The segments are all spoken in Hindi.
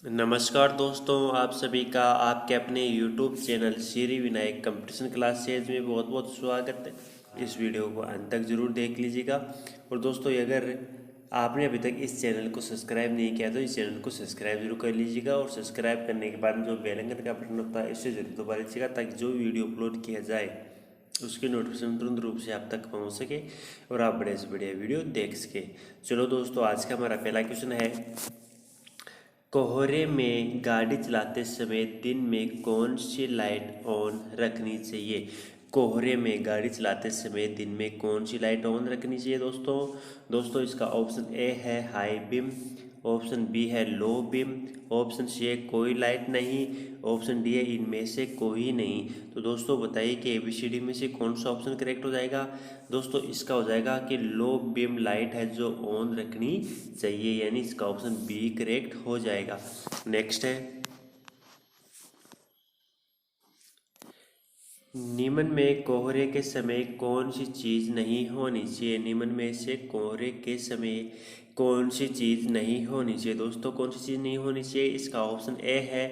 नमस्कार दोस्तों, आप सभी का आपके अपने YouTube channel Shri Vinayak competition class series में बहुत बहुत स्वागत है। इस वीडियो को अंत तक ज़रूर देख लीजिएगा। और दोस्तों, अगर आपने अभी तक इस चैनल को सब्सक्राइब नहीं किया तो इस चैनल को सब्सक्राइब जरूर कर लीजिएगा। और सब्सक्राइब करने के बाद जो बेल आइकन का बटन होता है इससे जरूर दबा लीजिएगा, ताकि जो वीडियो अपलोड किया जाए उसकी नोटिफिकेशन तुरंत रूप से आप तक पहुंच सके और आप बड़े से बड़े वीडियो देख सके। चलो दोस्तों, आज का हमारा पहला क्वेश्चन है, कोहरे में गाड़ी चलाते समय दिन में कौन सी लाइट ऑन रखनी चाहिए। कोहरे में गाड़ी चलाते समय दिन में कौन सी लाइट ऑन रखनी चाहिए दोस्तों इसका ऑप्शन ए है हाई बीम, ऑप्शन बी है लो बीम, ऑप्शन सी है कोई लाइट नहीं, ऑप्शन डी है इनमें से कोई नहीं। तो दोस्तों बताइए कि ABCD में से कौन सा ऑप्शन करेक्ट हो जाएगा। दोस्तों इसका हो जाएगा कि लो बीम लाइट है जो ऑन रखनी चाहिए, यानी इसका ऑप्शन बी करेक्ट हो जाएगा। नेक्स्ट है, निम्न में कोहरे के समय कौन सी चीज़ नहीं होनी चाहिए। निम्न में से कोहरे के समय कौन सी चीज़ नहीं होनी चाहिए। दोस्तों कौन सी चीज़ नहीं होनी चाहिए, इसका ऑप्शन ए है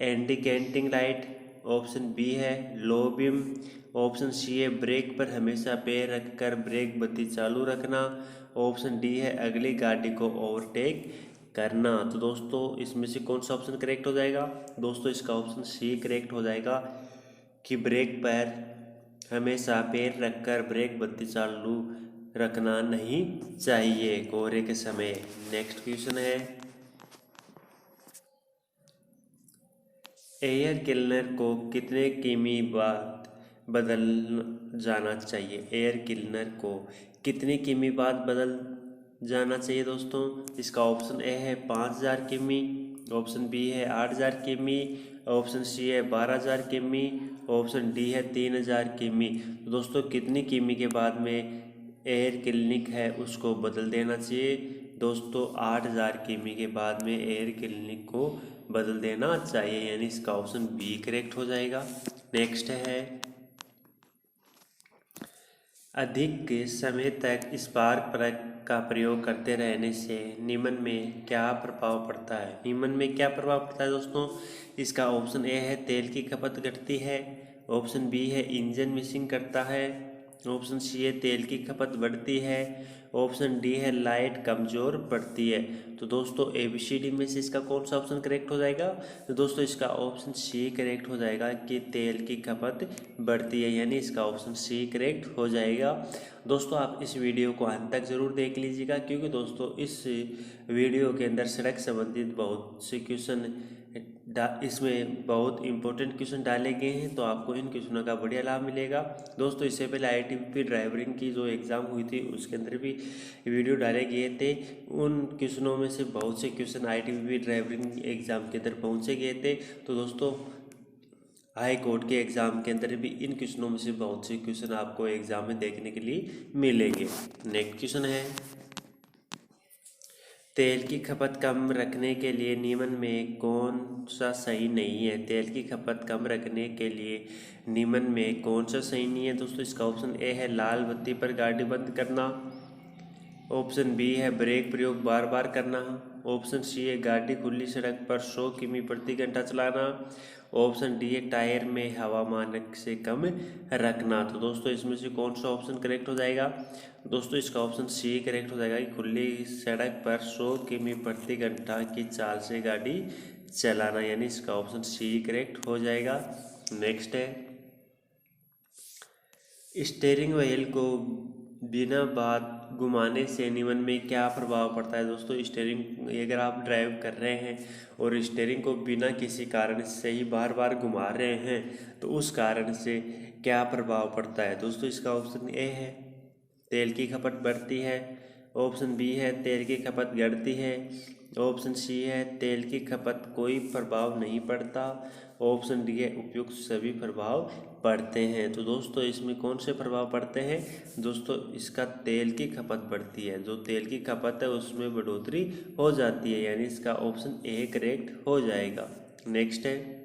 इंडिकेटिंग लाइट, ऑप्शन बी है लो बीम, ऑप्शन सी है ब्रेक पर हमेशा पैर रखकर ब्रेक बत्ती चालू रखना, ऑप्शन डी है अगली गाड़ी को ओवरटेक करना। तो दोस्तों इसमें से कौन सा ऑप्शन करेक्ट हो जाएगा। दोस्तों इसका ऑप्शन सी करेक्ट हो जाएगा कि ब्रेक पर हमेशा पैर रखकर ब्रेक बत्ती चालू रखना नहीं चाहिए कोहरे के समय। नेक्स्ट क्वेश्चन है, एयर क्लीनर को कितने किमी बाद बदल जाना चाहिए। एयर क्लीनर को कितने किमी बाद बदल जाना चाहिए दोस्तों। इसका ऑप्शन ए है 5000 किमी, ऑप्शन बी है 8000 किमी, ऑप्शन सी है 12000 किमी, ऑप्शन डी है 3000 किमी। तो दोस्तों कितनी किमी के बाद में एयर क्लिनिक है उसको बदल देना चाहिए। दोस्तों 8000 किमी के बाद में एयर क्लिनिक को बदल देना चाहिए, यानी इसका ऑप्शन बी करेक्ट हो जाएगा। नेक्स्ट है, अधिक समय तक स्पार्क प्लग का प्रयोग करते रहने से निम्न में क्या प्रभाव पड़ता है। निम्न में क्या प्रभाव पड़ता है दोस्तों, इसका ऑप्शन ए है तेल की खपत घटती है, ऑप्शन बी है इंजन मिसिंग करता है, ऑप्शन सी है तेल की खपत बढ़ती है, ऑप्शन डी है लाइट कमज़ोर पड़ती है। तो दोस्तों ABCD में से इसका कौन सा ऑप्शन करेक्ट हो जाएगा। तो दोस्तों इसका ऑप्शन सी करेक्ट हो जाएगा कि तेल की खपत बढ़ती है, यानी इसका ऑप्शन सी करेक्ट हो जाएगा। दोस्तों आप इस वीडियो को अंत तक ज़रूर देख लीजिएगा, क्योंकि दोस्तों इस वीडियो के अंदर सड़क संबंधित बहुत से क्वेश्चन इसमें बहुत इंपॉर्टेंट क्वेश्चन डाले गए हैं, तो आपको इन क्वेश्चनों का बढ़िया लाभ मिलेगा। दोस्तों इससे पहले ITBP ड्राइवरिंग की जो एग्ज़ाम हुई थी उसके अंदर भी वीडियो डाले गए थे। उन क्वेश्चनों में से बहुत से क्वेश्चन ITBP ड्राइवरिंग एग्ज़ाम के अंदर पहुँचे गए थे। तो दोस्तों हाई कोर्ट के एग्ज़ाम के अंदर भी इन क्वेश्चनों में से बहुत से क्वेश्चन आपको एग्ज़ाम में देखने के लिए मिलेंगे। नेक्स्ट क्वेश्चन है, तेल की खपत कम रखने के लिए निम्न में कौन सा सही नहीं है। तेल की खपत कम रखने के लिए निम्न में कौन सा सही नहीं है। दोस्तों इसका ऑप्शन ए है लाल बत्ती पर गाड़ी बंद करना, ऑप्शन बी है ब्रेक प्रयोग बार बार करना, ऑप्शन सी है गाड़ी खुली सड़क पर 100 किमी प्रति घंटा चलाना, ऑप्शन डी है टायर में हवा मानक से कम रखना। तो दोस्तों इसमें से कौन सा ऑप्शन करेक्ट हो जाएगा। दोस्तों इसका ऑप्शन सी करेक्ट हो जाएगा कि खुली सड़क पर 100 किमी प्रति घंटा की चाल से गाड़ी चलाना, यानी इसका ऑप्शन सी करेक्ट हो जाएगा। नेक्स्ट है, स्टीयरिंग व्हील को बिना बात घुमाने से निम्न में क्या प्रभाव पड़ता है। दोस्तों स्टीयरिंग अगर आप ड्राइव कर रहे हैं और स्टीयरिंग को बिना किसी कारण से ही बार बार घुमा रहे हैं तो उस कारण से क्या प्रभाव पड़ता है। दोस्तों इसका ऑप्शन ए है तेल की खपत बढ़ती है, ऑप्शन बी है तेल की खपत घटती है, ऑप्शन सी है तेल की खपत कोई प्रभाव नहीं पड़ता, ऑप्शन डी है उपयुक्त सभी प्रभाव पड़ते हैं। तो दोस्तों इसमें कौन से प्रभाव पड़ते हैं। दोस्तों इसका तेल की खपत बढ़ती है, जो तेल की खपत है उसमें बढ़ोतरी हो जाती है, यानी इसका ऑप्शन ए करेक्ट हो जाएगा। नेक्स्ट है,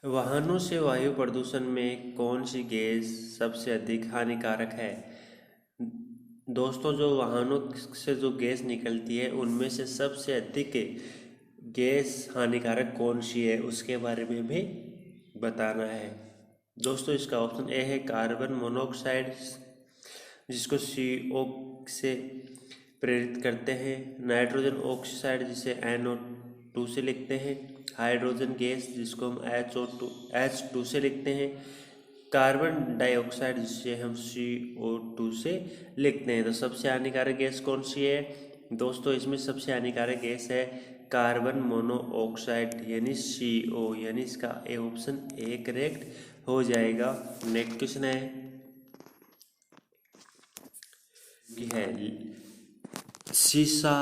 वाहनों से वायु प्रदूषण में कौन सी गैस सबसे अधिक हानिकारक है। दोस्तों जो वाहनों से जो गैस निकलती है उनमें से सबसे अधिक गैस हानिकारक कौन सी है उसके बारे में भी बताना है। दोस्तों इसका ऑप्शन ए है कार्बन मोनोऑक्साइड, जिसको CO से प्रेरित करते हैं। नाइट्रोजन ऑक्साइड जिसे NO2 से लिखते हैं। हाइड्रोजन गैस जिसको हम H2 से लिखते हैं। कार्बन डाइऑक्साइड जिसे हम CO2 से लिखते हैं। तो सबसे हानिकारक गैस कौन सी है दोस्तों? इसमें सबसे हानिकारक गैस है कार्बन मोनोऑक्साइड यानी CO, यानी इसका ए ऑप्शन ए करेक्ट हो जाएगा। नेक्स्ट क्वेश्चन है सीसा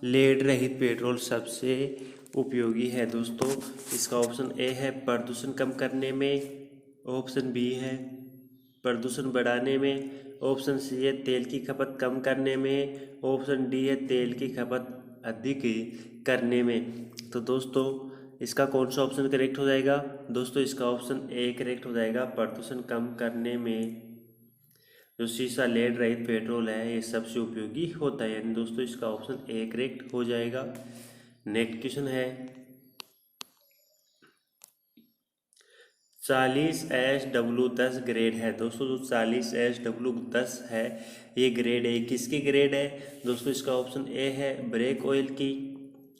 लेड रहित पेट्रोल सबसे उपयोगी है दोस्तों। इसका ऑप्शन ए है प्रदूषण कम करने में, ऑप्शन बी है प्रदूषण बढ़ाने में, ऑप्शन सी है तेल की खपत कम करने में, ऑप्शन डी है तेल की खपत अधिक करने में। तो दोस्तों इसका कौन सा ऑप्शन करेक्ट हो जाएगा? दोस्तों इसका ऑप्शन ए करेक्ट हो जाएगा, प्रदूषण कम करने में जो सीसा लेड रहित पेट्रोल है ये सबसे उपयोगी होता है। यानी दोस्तों इसका ऑप्शन ए करेक्ट हो जाएगा। नेक्स्ट क्वेश्चन है 40SW10 ग्रेड है दोस्तों। जो 40SW10 है ये ग्रेड है, किसकी ग्रेड है दोस्तों? इसका ऑप्शन ए है ब्रेक ऑयल की,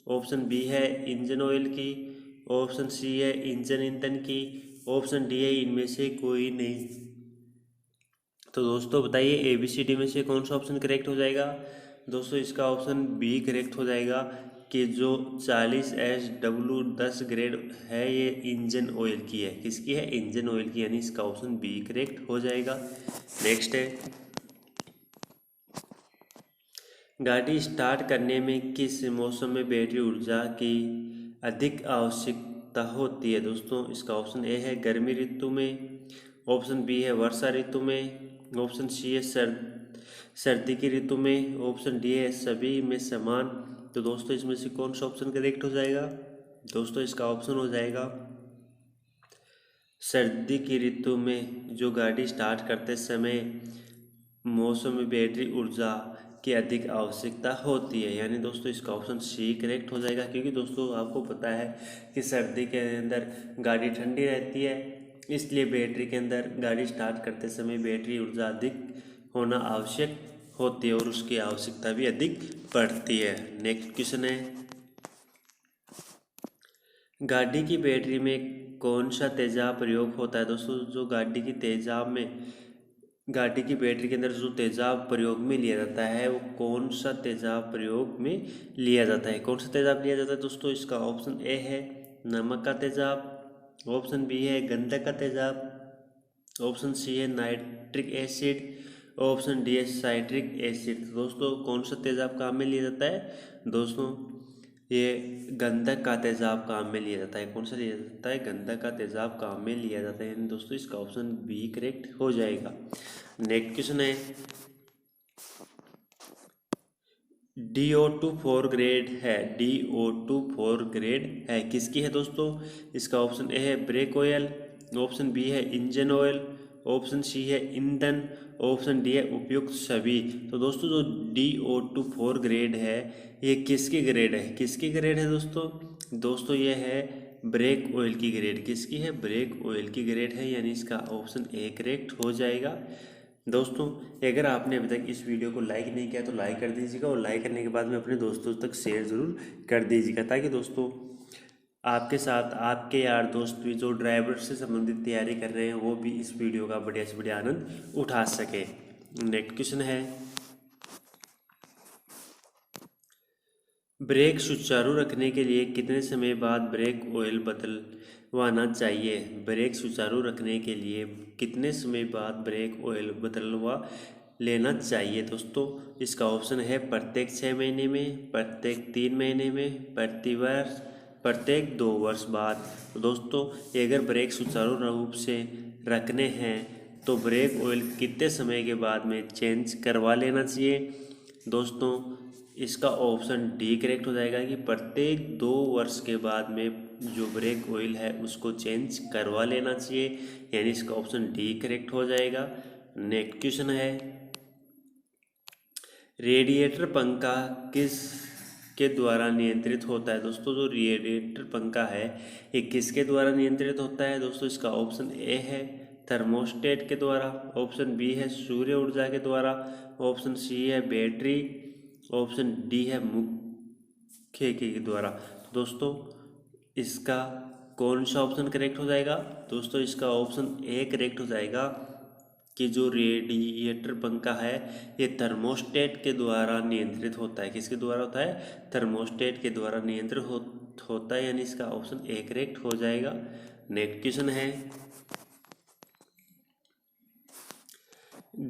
ऑप्शन बी है इंजन ऑयल की, ऑप्शन सी है इंजन ईंधन की, ऑप्शन डी है इनमें से कोई नहीं। तो दोस्तों बताइए ABCD में से कौन सा ऑप्शन करेक्ट हो जाएगा? दोस्तों इसका ऑप्शन बी करेक्ट हो जाएगा कि जो 40SW10 ग्रेड है ये इंजन ऑयल की है। किसकी है? इंजन ऑयल की, यानी इसका ऑप्शन बी करेक्ट हो जाएगा। नेक्स्ट है गाड़ी स्टार्ट करने में किस मौसम में बैटरी ऊर्जा की अधिक आवश्यकता होती है दोस्तों? इसका ऑप्शन ए है गर्मी ऋतु में, ऑप्शन बी है वर्षा ऋतु में, ऑप्शन सी है सर्दी की ऋतु में, ऑप्शन डी है सभी में समान। तो दोस्तों इसमें से कौन सा ऑप्शन करेक्ट हो जाएगा? दोस्तों इसका ऑप्शन हो जाएगा सर्दी की ऋतु में जो गाड़ी स्टार्ट करते समय मौसम में बैटरी ऊर्जा की अधिक आवश्यकता होती है। यानी दोस्तों इसका ऑप्शन सी करेक्ट हो जाएगा, क्योंकि दोस्तों आपको पता है कि सर्दी के अंदर गाड़ी ठंडी रहती है, इसलिए बैटरी के अंदर गाड़ी स्टार्ट करते समय बैटरी ऊर्जा अधिक होना आवश्यक होती है और उसकी आवश्यकता भी अधिक पड़ती है। नेक्स्ट क्वेश्चन है गाड़ी की बैटरी में कौन सा तेजाब प्रयोग होता है दोस्तों? जो गाड़ी की बैटरी के अंदर जो तेजाब प्रयोग में लिया जाता है वो कौन सा तेजाब प्रयोग में लिया जाता है? कौन सा तेजाब लिया जाता है दोस्तों? इसका ऑप्शन ए है नमक का तेजाब, ऑप्शन बी है गंधक का तेजाब, ऑप्शन सी है नाइट्रिक एसिड, ऑप्शन डी है साइट्रिक एसिड। दोस्तों कौन सा तेजाब काम में लिया जाता है? दोस्तों ये गंधक का तेजाब काम में लिया जाता है। कौन सा लिया जाता है? गंधक का तेजाब काम में लिया जाता है। यानी दोस्तों इसका ऑप्शन बी करेक्ट हो जाएगा। नेक्स्ट क्वेश्चन है DO2 4 ग्रेड है, DO2 4 ग्रेड है, किसकी है दोस्तों? इसका ऑप्शन ए है ब्रेक ऑयल, ऑप्शन बी है इंजन ऑयल, ऑप्शन सी है ईंधन, ऑप्शन डी है उपयुक्त सभी। तो दोस्तों जो DO2 4 ग्रेड है ये किसकी ग्रेड है? किसकी ग्रेड है दोस्तों ये है ब्रेक ऑयल की ग्रेड। किसकी है? ब्रेक ऑयल की ग्रेड है, यानी इसका ऑप्शन ए करेक्ट हो जाएगा। दोस्तों अगर आपने अभी तक इस वीडियो को लाइक नहीं किया तो लाइक कर दीजिएगा, और लाइक करने के बाद में अपने दोस्तों तक शेयर ज़रूर कर दीजिएगा, ताकि दोस्तों आपके साथ आपके यार दोस्त भी जो ड्राइवर से संबंधित तैयारी कर रहे हैं वो भी इस वीडियो का बढ़िया से बढ़िया आनंद उठा सके। नेक्स्ट क्वेश्चन है ब्रेक सुचारू रखने के लिए कितने समय बाद ब्रेक ऑयल बदलवाना चाहिए? ब्रेक सुचारू रखने के लिए कितने समय बाद ब्रेक ऑयल बदलवा लेना चाहिए दोस्तों? इसका ऑप्शन है प्रत्येक 6 महीने में, प्रत्येक 3 महीने में, प्रतिवर्ष, प्रत्येक 2 वर्ष बाद। तो दोस्तों अगर ब्रेक सुचारू रूप से रखने हैं तो ब्रेक ऑयल कितने समय के बाद में चेंज करवा लेना चाहिए? दोस्तों इसका ऑप्शन डी करेक्ट हो जाएगा कि प्रत्येक 2 वर्ष के बाद में जो ब्रेक ऑयल है उसको चेंज करवा लेना चाहिए, यानी इसका ऑप्शन डी करेक्ट हो जाएगा। नेक्स्ट क्वेश्चन है रेडिएटर पंखा किस के द्वारा नियंत्रित होता है दोस्तों? जो रेडिएटर पंखा है ये किसके द्वारा नियंत्रित होता है दोस्तों? इसका ऑप्शन ए है थर्मोस्टेट के द्वारा, ऑप्शन बी है सूर्य ऊर्जा के द्वारा, ऑप्शन सी है बैटरी, ऑप्शन डी है मुख्य के द्वारा। तो दोस्तों इसका कौन सा ऑप्शन करेक्ट हो जाएगा? दोस्तों इसका ऑप्शन ए करेक्ट हो जाएगा कि जो रेडिएटर पंखा है ये थर्मोस्टेट के द्वारा नियंत्रित होता है। किसके द्वारा होता है? थर्मोस्टेट के द्वारा नियंत्रित होता है, यानी इसका ऑप्शन ए करेक्ट हो जाएगा। नेक्स्ट क्वेश्चन है,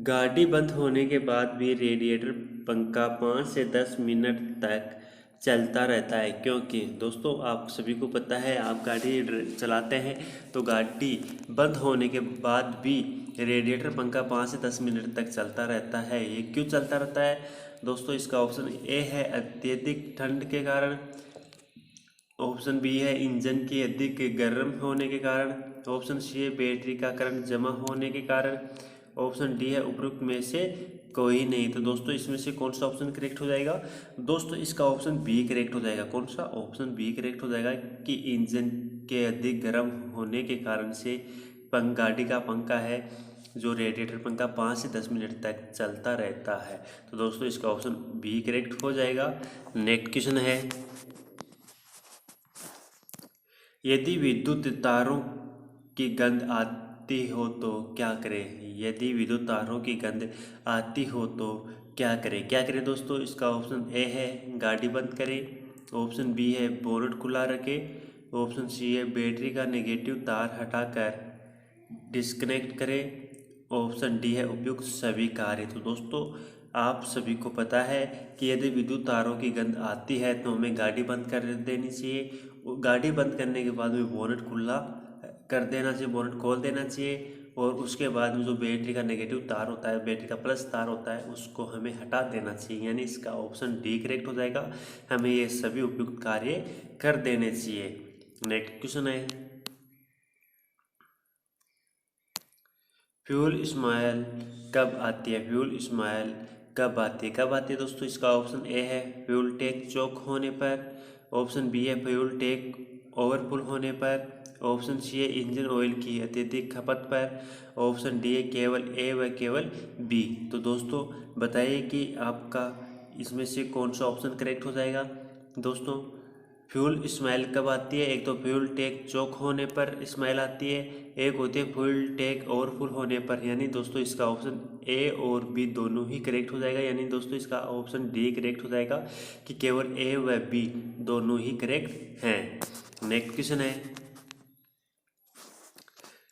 गाड़ी बंद होने के बाद भी रेडिएटर पंखा 5 से 10 मिनट तक चलता रहता है क्योंकि दोस्तों आप सभी को पता है, आप गाड़ी चलाते हैं तो गाड़ी बंद होने के बाद भी रेडिएटर पंखा 5 से 10 मिनट तक चलता रहता है। ये क्यों चलता रहता है दोस्तों? इसका ऑप्शन ए है अत्यधिक ठंड के कारण, ऑप्शन बी है इंजन के अधिक गर्म होने के कारण, ऑप्शन सी है बैटरी का करंट जमा होने के कारण, ऑप्शन डी है उपरोक्त में से कोई नहीं। तो दोस्तों इसमें से कौन सा ऑप्शन करेक्ट हो जाएगा? दोस्तों इसका ऑप्शन बी करेक्ट हो जाएगा। कौन सा? ऑप्शन बी करेक्ट हो जाएगा कि इंजन के अधिक गर्म होने के कारण से गाड़ी का पंखा है जो रेडिएटर पंखा 5 से 10 मिनट तक चलता रहता है। तो दोस्तों इसका ऑप्शन बी करेक्ट हो जाएगा। नेक्स्ट क्वेश्चन है, यदि विद्युत तारों की गंध आती हो तो क्या करें? यदि विद्युत तारों की गंध आती हो तो क्या करें? क्या करें दोस्तों? इसका ऑप्शन ए है गाड़ी बंद करें, ऑप्शन बी है बोनट खुला रखें, ऑप्शन सी है बैटरी का नेगेटिव तार हटाकर डिस्कनेक्ट करें, ऑप्शन डी है उपयुक्त सभी कार्य। तो दोस्तों आप सभी को पता है कि यदि विद्युत तारों की गंध आती है तो हमें गाड़ी बंद कर देनी चाहिए। गाड़ी बंद करने के बाद में बोनट खुला कर देना चाहिए, बोनट खोल देना चाहिए, और उसके बाद में जो बैटरी का नेगेटिव तार होता है, बैटरी का प्लस तार होता है, उसको हमें हटा देना चाहिए। यानी इसका ऑप्शन डी करेक्ट हो जाएगा। हमें ये सभी उपयुक्त कार्य कर देने चाहिए। नेक्स्ट क्वेश्चन है, फ्यूल स्माइल कब आती है? फ्यूल स्माइल कब आती है? कब आती है दोस्तों? इसका ऑप्शन ए है फ्यूल टैंक चौक होने पर, ऑप्शन बी है फ्यूल टैंक ओवरफुल होने पर, ऑप्शन सी है इंजन ऑयल की अत्यधिक खपत पर, ऑप्शन डी है केवल ए व केवल बी। तो दोस्तों बताइए कि आपका इसमें से कौन सा ऑप्शन करेक्ट हो जाएगा? दोस्तों फ्यूल स्मेल कब आती है? एक तो फ्यूल टैंक चौक होने पर स्मेल आती है, एक होती है फ्यूल टैंक ओवरफुल होने पर। यानी दोस्तों इसका ऑप्शन ए और बी दोनों ही करेक्ट हो जाएगा। यानी दोस्तों इसका ऑप्शन डी करेक्ट हो जाएगा कि केवल ए व बी दोनों ही करेक्ट हैं। नेक्स्ट क्वेश्चन है,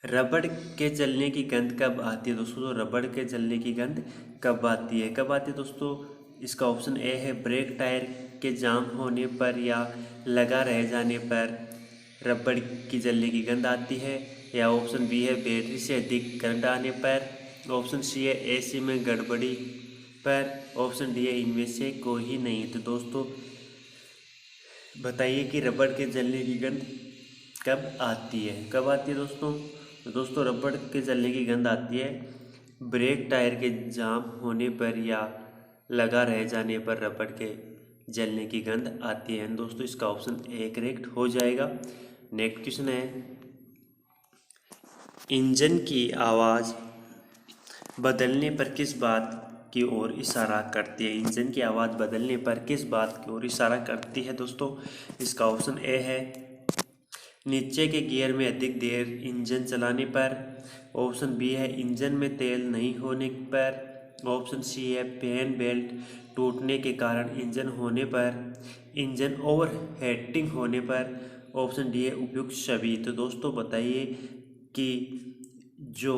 रबड़ के जलने की गंध कब आती है दोस्तों? तो रबड़ के जलने की गंध कब आती है? कब आती है दोस्तों? इसका ऑप्शन ए है ब्रेक टायर के जाम होने पर या लगा रह जाने पर रबड़ की जलने की गंध आती है, या ऑप्शन बी है बैटरी से अधिक करंट आने पर, ऑप्शन सी है एसी में गड़बड़ी पर, ऑप्शन डी है इनमें से कोई नहीं। तो दोस्तों बताइए कि रबड़ के जलने की गंध कब आती है? कब आती है दोस्तों? तो दोस्तों रबड़ के जलने की गंध आती है ब्रेक टायर के जाम होने पर या लगा रह जाने पर रबड़ के जलने की गंध आती है। दोस्तों इसका ऑप्शन ए करेक्ट हो जाएगा। नेक्स्ट क्वेश्चन है, इंजन की आवाज़ बदलने पर किस बात की ओर इशारा करती है? इंजन की आवाज़ बदलने पर किस बात की ओर इशारा करती है दोस्तों? इसका ऑप्शन ए है नीचे के गियर में अधिक देर इंजन चलाने पर, ऑप्शन बी है इंजन में तेल नहीं होने पर, ऑप्शन सी है फैन बेल्ट टूटने के कारण इंजन होने पर, इंजन ओवर हीटिंग होने पर, ऑप्शन डी है उपयुक्त सभी। तो दोस्तों बताइए कि जो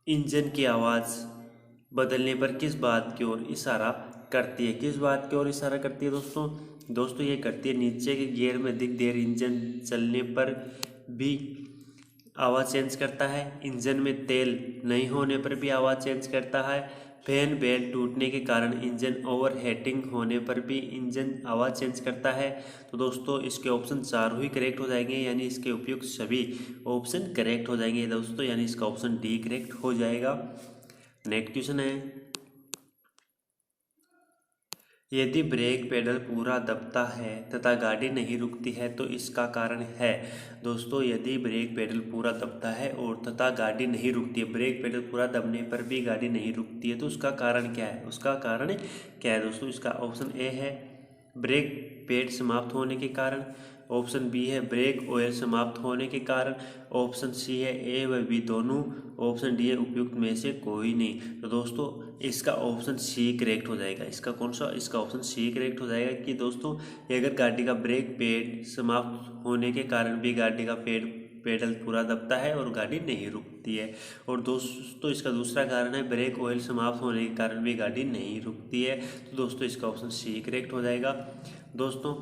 इंजन की आवाज़ बदलने पर किस बात की ओर इशारा करती है? किस बात की ओर इशारा करती है दोस्तों? दोस्तों ये करती है नीचे के गियर में अधिक देर इंजन चलने पर भी आवाज़ चेंज करता है, इंजन में तेल नहीं होने पर भी आवाज़ चेंज करता है, फैन बेल्ट टूटने के कारण इंजन ओवर हीटिंग होने पर भी इंजन आवाज़ चेंज करता है। तो दोस्तों इसके ऑप्शन चारों ही करेक्ट हो जाएंगे, यानी इसके उपयुक्त सभी ऑप्शन करेक्ट हो जाएंगे दोस्तों, यानी इसका ऑप्शन डी करेक्ट हो जाएगा। नेक्स्ट क्वेश्चन है, यदि ब्रेक पेडल पूरा दबता है तथा गाड़ी नहीं रुकती है तो इसका कारण है। दोस्तों, यदि ब्रेक पेडल पूरा दबता है और तथा गाड़ी नहीं रुकती है, ब्रेक पेडल पूरा दबने पर भी गाड़ी नहीं रुकती है, तो उसका कारण क्या है? उसका कारण क्या है दोस्तों? इसका ऑप्शन ए है ब्रेक पेड समाप्त होने के कारण, ऑप्शन बी है ब्रेक ऑयल समाप्त होने के कारण, ऑप्शन सी है ए व बी दोनों, ऑप्शन डी है उपयुक्त में से कोई नहीं। तो दोस्तों, इसका ऑप्शन सी करेक्ट हो जाएगा। इसका कौन सा? इसका ऑप्शन सी करेक्ट हो जाएगा कि दोस्तों, अगर गाड़ी का ब्रेक पेड समाप्त होने के कारण भी गाड़ी का पेडल पूरा दबता है और गाड़ी नहीं रुकती है। और दोस्तों, इसका दूसरा कारण है ब्रेक ऑयल समाप्त होने के कारण भी गाड़ी नहीं रुकती है। तो दोस्तों, इसका ऑप्शन सी करेक्ट हो जाएगा। दोस्तों,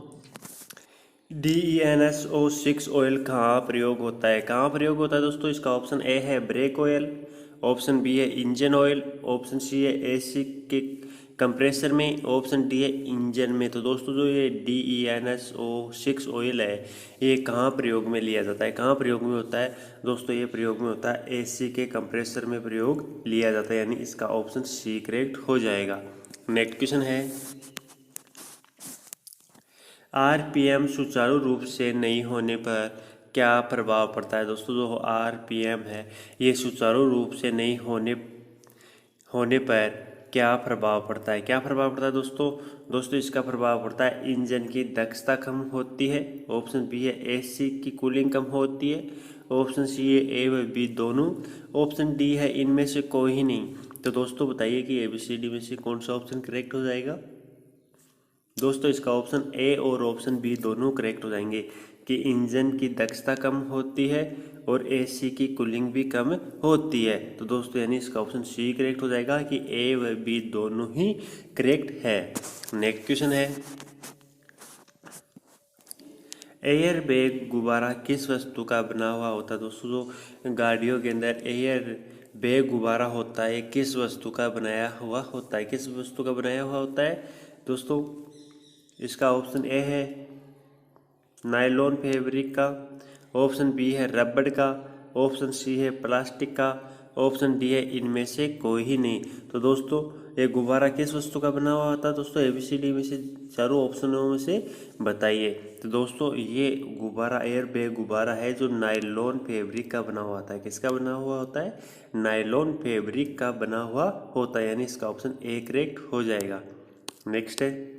DENSO6 ऑयल कहाँ प्रयोग होता है? कहाँ प्रयोग होता है दोस्तों? इसका ऑप्शन ए है ब्रेक ऑयल, ऑप्शन बी है इंजन ऑयल, ऑप्शन सी है एसी के कंप्रेसर में, ऑप्शन डी है इंजन में। तो दोस्तों, जो ये DENSO6 ऑयल है, ये कहाँ प्रयोग में लिया जाता है? कहाँ प्रयोग में होता है दोस्तों? ये प्रयोग में होता है एसी के कंप्रेसर में प्रयोग लिया जाता है, यानी इसका ऑप्शन सी करेक्ट हो जाएगा। नेक्स्ट क्वेश्चन है, RPM सुचारू रूप से नहीं होने पर क्या प्रभाव पड़ता है? दोस्तों, जो RPM है, ये सुचारू रूप से नहीं होने पर क्या प्रभाव पड़ता है? क्या प्रभाव पड़ता है दोस्तों, इसका प्रभाव पड़ता है इंजन की दक्षता कम होती है, ऑप्शन बी है एसी की कूलिंग कम होती है, ऑप्शन सी है ए व बी दोनों, ऑप्शन डी है इनमें से कोई नहीं। तो दोस्तों, बताइए कि ABCD में से कौन सा ऑप्शन करेक्ट हो जाएगा? दोस्तों, इसका ऑप्शन ए और ऑप्शन बी दोनों करेक्ट हो जाएंगे कि इंजन की दक्षता कम होती है और एसी की कूलिंग भी कम होती है। तो दोस्तों, यानी इसका ऑप्शन सी करेक्ट हो जाएगा कि ए व बी दोनों ही करेक्ट है। नेक्स्ट क्वेश्चन है, एयर बैग गुब्बारा किस वस्तु का बना हुआ होता है? दोस्तों, जो गाड़ियों के अंदर एयर बैग गुब्बारा होता है, किस वस्तु का बनाया हुआ होता है? किस वस्तु का बनाया हुआ होता है दोस्तों? इसका ऑप्शन ए है नायलॉन फैब्रिक का, ऑप्शन बी है रबड़ का, ऑप्शन सी है प्लास्टिक का, ऑप्शन डी है इनमें से कोई ही नहीं। तो दोस्तों, ये गुब्बारा किस वस्तु का बना हुआ होता है? दोस्तों, ABCD में से चारों ऑप्शनों में से बताइए। तो दोस्तों, ये गुब्बारा एयर बैग गुब्बारा है जो नायलॉन फैब्रिक का बना हुआ होता है। किसका बना हुआ होता है? नायलॉन फैब्रिक का बना हुआ होता है, यानी इसका ऑप्शन ए करेक्ट हो जाएगा। नेक्स्ट है,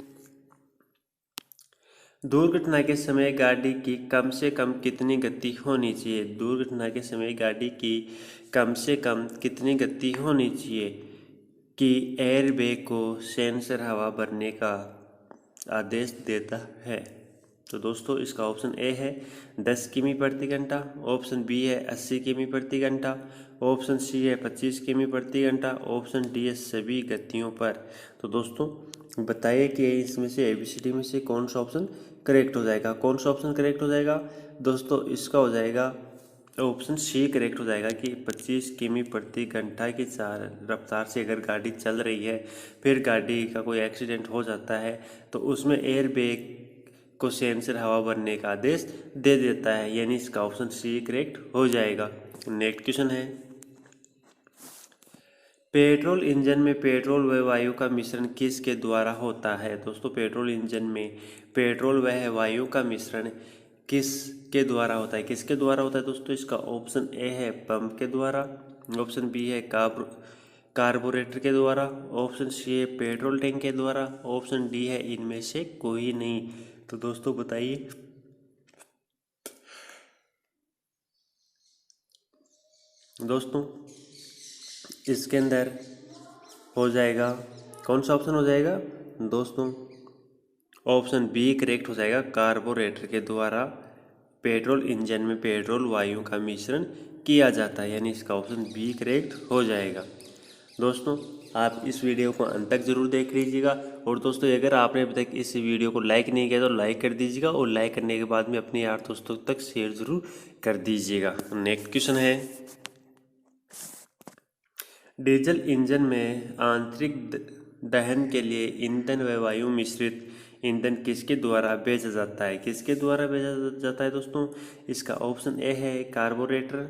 दुर्घटना के समय गाड़ी की कम से कम कितनी गति होनी चाहिए? दुर्घटना के समय गाड़ी की कम से कम कितनी गति होनी चाहिए कि एयरबैग को सेंसर हवा भरने का आदेश देता है? तो दोस्तों, इसका ऑप्शन ए है 10 किमी प्रति घंटा, ऑप्शन बी है 80 किमी प्रति घंटा, ऑप्शन सी है 25 किमी प्रति घंटा, ऑप्शन डी है सभी गतियों पर। तो दोस्तों, बताइए कि इसमें से ABCD में से कौन सा ऑप्शन करेक्ट हो जाएगा? कौन सा ऑप्शन करेक्ट हो जाएगा दोस्तों? इसका हो जाएगा ऑप्शन सी करेक्ट हो जाएगा कि 25 किमी प्रति घंटा की रफ्तार से अगर गाड़ी चल रही है, फिर गाड़ी का कोई एक्सीडेंट हो जाता है, तो उसमें एयर बैग को सेंसर हवा भरने का आदेश दे देता है, यानी इसका ऑप्शन सी करेक्ट हो जाएगा। नेक्स्ट क्वेश्चन है, पेट्रोल इंजन में पेट्रोल व वायु का मिश्रण किसके द्वारा होता है? दोस्तों, पेट्रोल इंजन में पेट्रोल व वायु का मिश्रण किसके द्वारा होता है? किसके द्वारा होता है दोस्तों? इसका ऑप्शन ए है पंप के द्वारा, ऑप्शन बी है कार्बोरेटर के द्वारा, ऑप्शन सी है पेट्रोल टैंक के द्वारा, ऑप्शन डी है इनमें से कोई नहीं। तो दोस्तों, बताइए। दोस्तों, इसके अंदर हो जाएगा, कौन सा ऑप्शन हो जाएगा दोस्तों? ऑप्शन बी करेक्ट हो जाएगा, कार्बोरेटर के द्वारा पेट्रोल इंजन में पेट्रोल वायु का मिश्रण किया जाता है, यानी इसका ऑप्शन बी करेक्ट हो जाएगा। दोस्तों, आप इस वीडियो को अंत तक जरूर देख लीजिएगा, और दोस्तों, अगर आपने अभी तक इस वीडियो को लाइक नहीं किया तो लाइक कर दीजिएगा, और लाइक करने के बाद में अपने यार दोस्तों तक शेयर जरूर कर दीजिएगा। नेक्स्ट क्वेश्चन है, डीजल इंजन में आंतरिक दहन के लिए ईंधन व वायु मिश्रित ईंधन किसके द्वारा भेजा जाता है? किसके द्वारा भेजा जाता है दोस्तों? इसका ऑप्शन ए है कार्बोरेटर,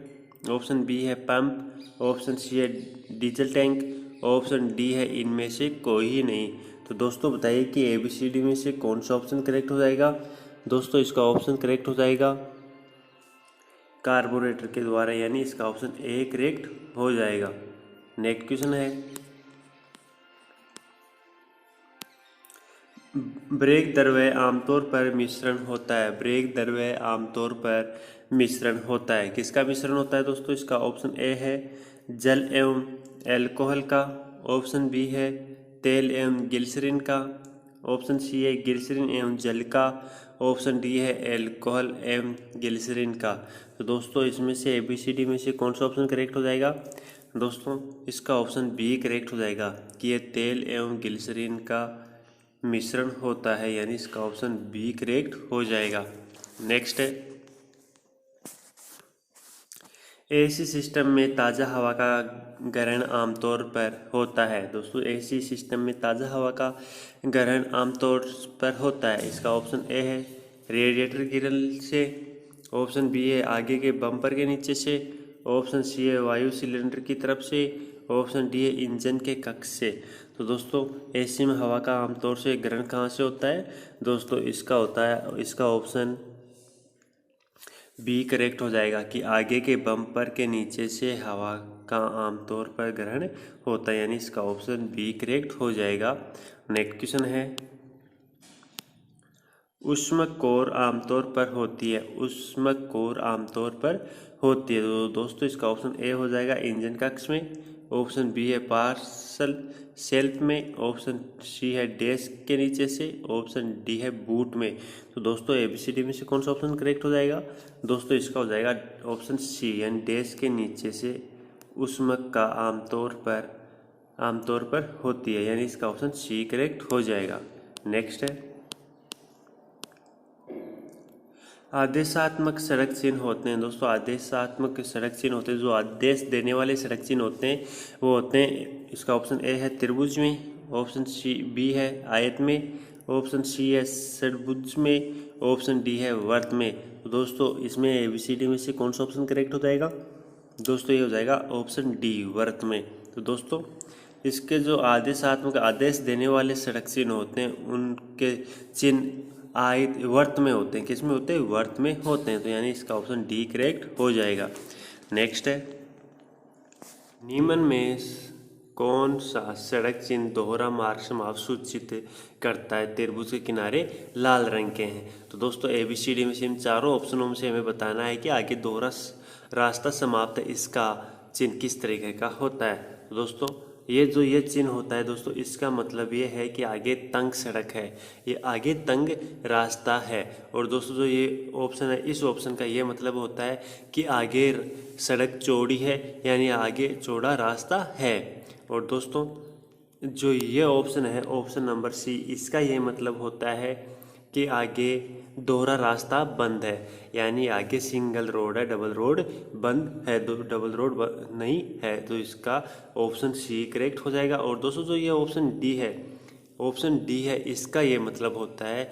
ऑप्शन बी है पंप, ऑप्शन सी है डीजल टैंक, ऑप्शन डी है इनमें से कोई ही नहीं। तो दोस्तों बताइए कि ABCD में से कौन सा ऑप्शन करेक्ट हो जाएगा। दोस्तों इसका ऑप्शन करेक्ट हो जाएगा कार्बोरेटर के द्वारा, यानी इसका ऑप्शन ए करेक्ट हो जाएगा। नेक्स्ट क्वेश्चन है, ब्रेक द्रव्य आमतौर पर मिश्रण होता है। ब्रेक द्रव्य आमतौर पर मिश्रण होता है, किसका मिश्रण होता है दोस्तों। इसका ऑप्शन ए है जल एवं एल्कोहल का, ऑप्शन बी है तेल एवं ग्लिसरीन का, ऑप्शन सी है ग्लिसरीन एवं जल का, ऑप्शन डी है एल्कोहल एवं ग्लिसरीन का। तो दोस्तों इसमें से ABCD में से कौन सा ऑप्शन करेक्ट हो जाएगा। दोस्तों इसका ऑप्शन बी करेक्ट हो जाएगा कि ये तेल एवं ग्लिसरीन का मिश्रण होता है, यानी इसका ऑप्शन बी करेक्ट हो जाएगा। नेक्स्ट है, AC सिस्टम में ताज़ा हवा का ग्रहण आमतौर पर होता है। दोस्तों AC सिस्टम में ताज़ा हवा का ग्रहण आमतौर पर होता है, इसका ऑप्शन ए है रेडिएटर ग्रिल से, ऑप्शन बी है आगे के बम्पर के नीचे से, ऑप्शन सी है वायु सिलेंडर की तरफ से, ऑप्शन डी है इंजन के कक्ष से। तो दोस्तों AC में हवा का आमतौर से ग्रहण कहाँ से होता है। दोस्तों इसका होता है, इसका ऑप्शन बी करेक्ट हो जाएगा कि आगे के बम्पर के नीचे से हवा का आमतौर पर ग्रहण होता है, यानी इसका ऑप्शन बी करेक्ट हो जाएगा। नेक्स्ट क्वेश्चन है, ऊष्मक कोर आमतौर पर होती है। ऊष्मक कोर आमतौर पर होती है, तो दोस्तों इसका ऑप्शन ए हो जाएगा इंजन कक्ष में, ऑप्शन बी है पार्सल शेल्फ में, ऑप्शन सी है डेस्क के नीचे से, ऑप्शन डी है बूट में। तो दोस्तों ABCD में से कौन सा ऑप्शन करेक्ट हो जाएगा। दोस्तों इसका हो जाएगा ऑप्शन सी, यानी डेस्क के नीचे से ऊष्मक का आमतौर पर होती है, यानी इसका ऑप्शन सी करेक्ट हो जाएगा। नेक्स्ट है, आदेशात्मक सड़क चिन्ह होते हैं। दोस्तों आदेशात्मक सड़क चिन्ह होते हैं, जो आदेश देने वाले सड़क चिन्ह होते हैं वो होते हैं, इसका ऑप्शन ए है त्रिभुज में, ऑप्शन सी बी है आयत में, ऑप्शन सी है षट्भुज में, ऑप्शन डी है वर्त में। तो दोस्तों इसमें ABCD में से कौन सा ऑप्शन करेक्ट हो जाएगा। दोस्तों ये हो जाएगा ऑप्शन डी वर्त में। तो दोस्तों इसके जो आदेशात्मक आदेश देने वाले सड़क चिन्ह होते हैं उनके चिन्ह आयत वर्त में होते हैं, किस में होते हैं, वर्त में होते हैं, तो यानी इसका ऑप्शन डी करेक्ट हो जाएगा। नेक्स्ट है, निम्न में कौन सा सड़क चिन्ह दोहरा मार्ग समाप्त सूचित करता है। त्रिभुज के किनारे लाल रंग के हैं। तो दोस्तों ABCD में से इन चारों ऑप्शनों में से हमें बताना है कि आगे दोहरा रास्ता समाप्त है, इसका चिन्ह किस तरीके का होता है। तो दोस्तों ये चिन्ह होता है दोस्तों, इसका मतलब ये है कि आगे तंग सड़क है, ये आगे तंग रास्ता है। और दोस्तों जो ये ऑप्शन है, इस ऑप्शन का ये मतलब होता है कि आगे सड़क चौड़ी है, यानी आगे चौड़ा रास्ता है। और दोस्तों जो ये ऑप्शन है, ऑप्शन नंबर सी, इसका ये मतलब होता है कि आगे दोहरा रास्ता बंद है, यानी आगे सिंगल रोड है, डबल रोड बंद है, डबल रोड नहीं है। तो इसका ऑप्शन सी करेक्ट हो जाएगा। और दोस्तों जो ये ऑप्शन डी है, इसका ये मतलब होता है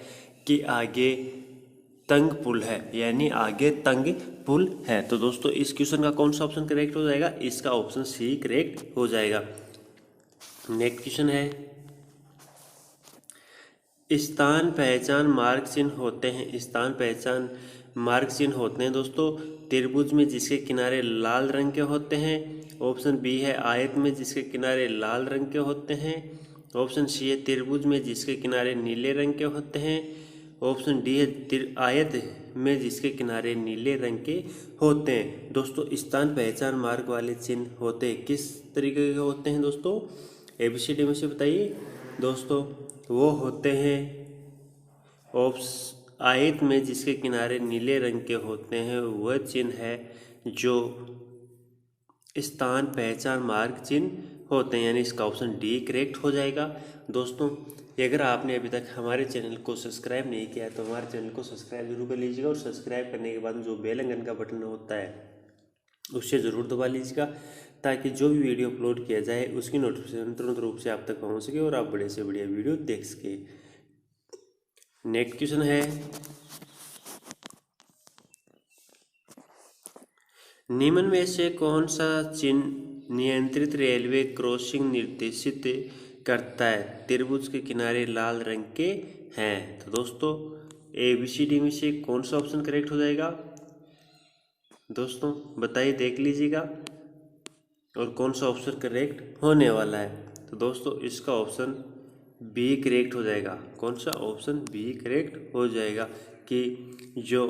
कि आगे तंग पुल है, यानी आगे तंग पुल है। तो दोस्तों इस क्वेश्चन का कौन सा ऑप्शन करेक्ट हो जाएगा। इसका ऑप्शन सी करेक्ट हो जाएगा। नेक्स्ट क्वेश्चन है, स्थान पहचान मार्ग चिन्ह होते हैं। स्थान पहचान मार्ग चिन्ह होते हैं दोस्तों त्रिभुज में जिसके किनारे लाल रंग के होते हैं, ऑप्शन बी है आयत में जिसके किनारे लाल रंग के होते हैं, ऑप्शन सी है त्रिभुज में जिसके किनारे नीले रंग के होते हैं, ऑप्शन डी है आयत में जिसके किनारे नीले रंग के होते हैं। दोस्तों स्थान पहचान मार्ग वाले चिन्ह होते हैं किस तरीके के होते हैं दोस्तों, ABCD में से बताइए। दोस्तों वो होते हैं आयत में जिसके किनारे नीले रंग के होते हैं, वह चिन्ह है जो स्थान पहचान मार्ग चिन्ह होते हैं, यानी इसका ऑप्शन डी करेक्ट हो जाएगा। दोस्तों अगर आपने अभी तक हमारे चैनल को सब्सक्राइब नहीं किया तो हमारे चैनल को सब्सक्राइब जरूर कर लीजिएगा, और सब्सक्राइब करने के बाद जो बेल आइकन का बटन होता है उससे ज़रूर दबा लीजिएगा, ताकि जो भी वीडियो अपलोड किया जाए उसकी नोटिफिकेशन तुरंत रूप से आप तक पहुंच सके और आप बड़े से बढ़िया वीडियो देख सके। नेक्स्ट क्वेश्चन है, निम्न में से कौन सा चिन्ह नियंत्रित रेलवे क्रॉसिंग निर्देशित करता है? त्रिभुज के किनारे लाल रंग के हैं। तो दोस्तों ABCD में से कौन सा ऑप्शन करेक्ट हो जाएगा? दोस्तों बताइए, देख लीजिएगा और कौन सा ऑप्शन करेक्ट होने वाला है। तो दोस्तों इसका ऑप्शन बी करेक्ट हो जाएगा। कौन सा? ऑप्शन बी करेक्ट हो जाएगा कि जो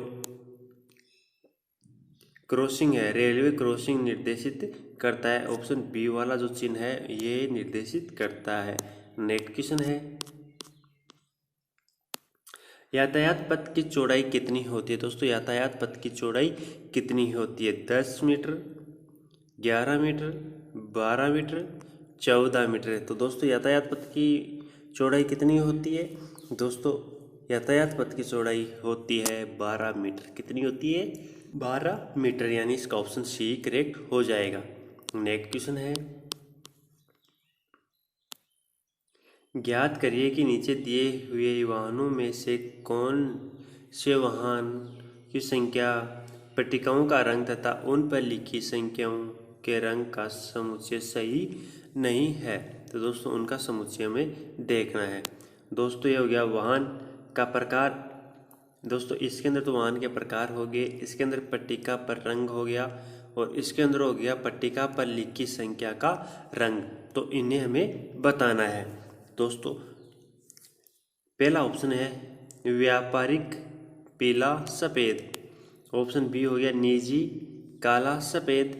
क्रॉसिंग है, रेलवे क्रॉसिंग निर्देशित करता है। ऑप्शन बी वाला जो चिन्ह है ये निर्देशित करता है। नेक्स्ट क्वेश्चन है, यातायात पथ की चौड़ाई कितनी होती है? दोस्तों यातायात पथ की चौड़ाई कितनी होती है? 10 मीटर, 11 मीटर, 12 मीटर, 14 मीटर है। तो दोस्तों यातायात पथ की चौड़ाई कितनी होती है? दोस्तों यातायात पथ की चौड़ाई होती है 12 मीटर। कितनी होती है? 12 मीटर, यानी इसका ऑप्शन सी करेक्ट हो जाएगा। नेक्स्ट क्वेश्चन है, ज्ञात करिए कि नीचे दिए हुए वाहनों में से कौन से वाहन की संख्या, पट्टिकाओं का रंग तथा उन पर लिखी संख्याओं के रंग का समुच्चय सही नहीं है। तो दोस्तों उनका समुच्चय हमें देखना है। दोस्तों ये हो गया वाहन का प्रकार। दोस्तों इसके अंदर तो वाहन के प्रकार हो गए, इसके अंदर पट्टिका पर रंग हो गया और इसके अंदर हो गया पट्टिका पर लिखी संख्या का रंग। तो इन्हें हमें बताना है। दोस्तों पहला ऑप्शन है व्यापारिक पीला सफ़ेद, ऑप्शन बी हो गया निजी काला सफ़ेद,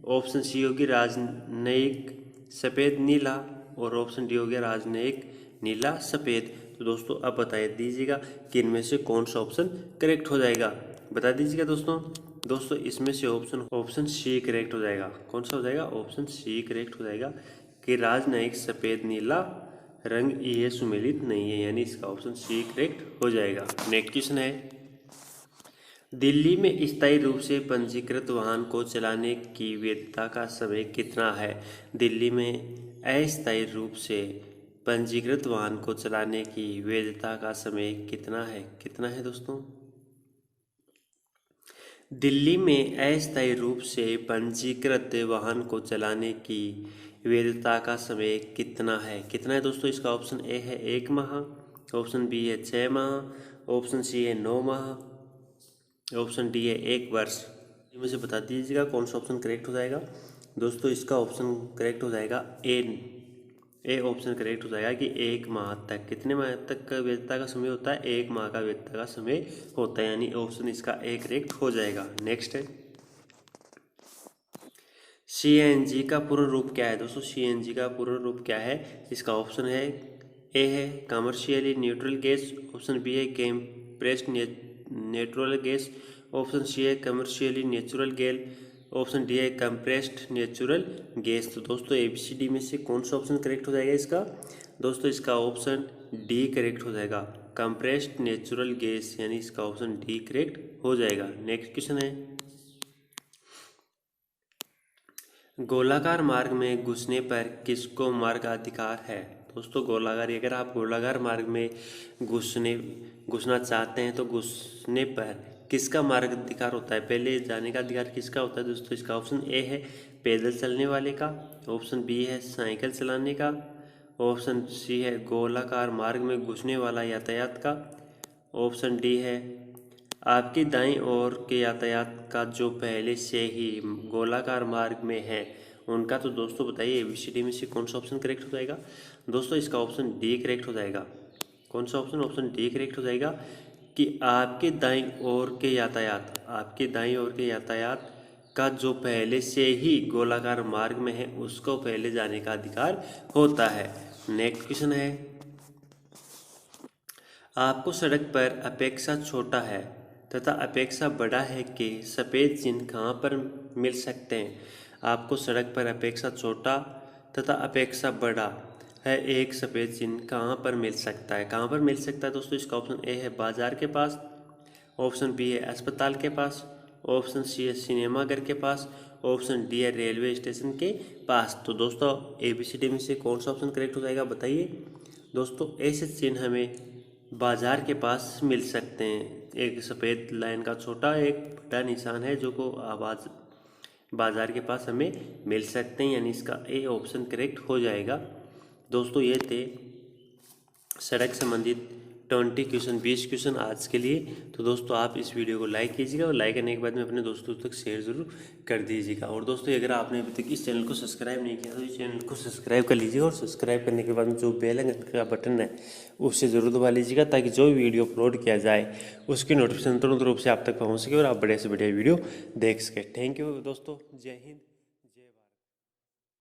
ऑप्शन सी होगी राजनयिक सफ़ेद नीला और ऑप्शन डी हो गया राजनयिक नीला सफ़ेद। तो दोस्तों अब बता दीजिएगा कि इनमें से कौन सा ऑप्शन करेक्ट हो जाएगा। बता दीजिएगा दोस्तों इसमें से ऑप्शन सी करेक्ट हो जाएगा। कौन सा हो जाएगा? ऑप्शन सी करेक्ट हो जाएगा कि राजनयिक सफ़ेद नीला रंग ये सुमेलित नहीं है, यानी इसका ऑप्शन सी करेक्ट हो जाएगा। नेक्स्ट क्वेश्चन है, दिल्ली में स्थायी रूप से पंजीकृत वाहन को चलाने की वैधता का समय कितना है? दिल्ली में अस्थायी रूप से पंजीकृत वाहन को चलाने की वैधता का समय कितना है? कितना है दोस्तों? दिल्ली में अस्थायी रूप से पंजीकृत वाहन को चलाने की वैधता का समय कितना है? कितना है दोस्तों? इसका ऑप्शन ए है 1 माह, ऑप्शन बी है 6 माह, ऑप्शन सी है 9 माह, ऑप्शन डी है 1 वर्ष। इनमें से बता दीजिएगा कौन सा ऑप्शन करेक्ट हो जाएगा। दोस्तों इसका ऑप्शन करेक्ट हो जाएगा ए ऑप्शन करेक्ट हो जाएगा कि 1 माह तक। कितने माह तक का वैधता का समय होता है? 1 माह का वैधता का समय होता है, यानी ऑप्शन इसका ए करेक्ट हो जाएगा। नेक्स्ट है, CNG का पूर्ण रूप क्या है? दोस्तों CNG का पूर्ण रूप क्या है? इसका ऑप्शन है ए है commercially neutral gas, option B है compressed natural gas, option C है commercially natural gas, option D है कंप्रेस्ड नेचुरल गैस। तो दोस्तों ABCD में से कौन सा ऑप्शन करेक्ट हो जाएगा इसका? दोस्तों इसका ऑप्शन डी करेक्ट हो जाएगा, कंप्रेस्ड नेचुरल गैस, यानी इसका ऑप्शन डी करेक्ट हो जाएगा। नेक्स्ट क्वेश्चन है, गोलाकार मार्ग में घुसने पर किसको मार्गाधिकार है? दोस्तों गोलाकार, अगर आप गोलाकार मार्ग में घुसना चाहते हैं तो घुसने पर किसका मार्गाधिकार होता है? पहले जाने का अधिकार किसका होता है? दोस्तों इसका ऑप्शन ए है पैदल चलने वाले का, ऑप्शन बी है साइकिल चलाने का, ऑप्शन सी है गोलाकार मार्ग में घुसने वाला यातायात का, ऑप्शन डी है आपकी दाईं ओर के यातायात का जो पहले से ही गोलाकार मार्ग में है उनका। तो दोस्तों बताइए ABCD में से कौन सा ऑप्शन करेक्ट हो जाएगा? दोस्तों इसका ऑप्शन डी करेक्ट हो जाएगा। कौन सा ऑप्शन? ऑप्शन डी करेक्ट हो जाएगा कि आपके दाईं ओर के यातायात का जो पहले से ही गोलाकार मार्ग में है उसको पहले जाने का अधिकार होता है। नेक्स्ट क्वेश्चन है, आपको सड़क पर अपेक्षा छोटा है तथा अपेक्षा बड़ा है कि सफ़ेद चिन्ह कहाँ पर मिल सकते हैं? आपको सड़क पर अपेक्षा छोटा तथा अपेक्षा बड़ा है एक सफ़ेद चिन्ह कहाँ पर मिल सकता है? कहाँ पर मिल सकता है दोस्तों? इसका ऑप्शन ए है बाजार के पास, ऑप्शन बी है अस्पताल के पास, ऑप्शन सी है सिनेमाघर के पास, ऑप्शन डी है रेलवे स्टेशन के पास। तो दोस्तों ABCD में से कौन सा ऑप्शन करेक्ट हो जाएगा बताइए। दोस्तों ऐसे चिन्ह हमें बाजार के पास मिल सकते हैं। एक सफ़ेद लाइन का छोटा एक बड़ा निशान है जो को आवाज़ बाजार के पास हमें मिल सकते हैं, यानी इसका ए ऑप्शन करेक्ट हो जाएगा। दोस्तों ये थे सड़क संबंधित 20 क्वेश्चन 20 क्वेश्चन आज के लिए। तो दोस्तों आप इस वीडियो को लाइक कीजिएगा और लाइक करने के बाद में अपने दोस्तों तक शेयर ज़रूर कर दीजिएगा। और दोस्तों अगर आपने अभी तक इस चैनल को सब्सक्राइब नहीं किया तो इस चैनल को सब्सक्राइब कर लीजिएगा और सब्सक्राइब करने के बाद में जो बेल आइकन का बटन है उससे ज़रूर दबा लीजिएगा ताकि जो भी वीडियो अपलोड किया जाए उसकी नोटिफिकेशन तुरंत रूप से आप तक पहुँच सके और आप बढ़िया से बढ़िया वीडियो देख सकें। थैंक यू दोस्तों, जय हिंद।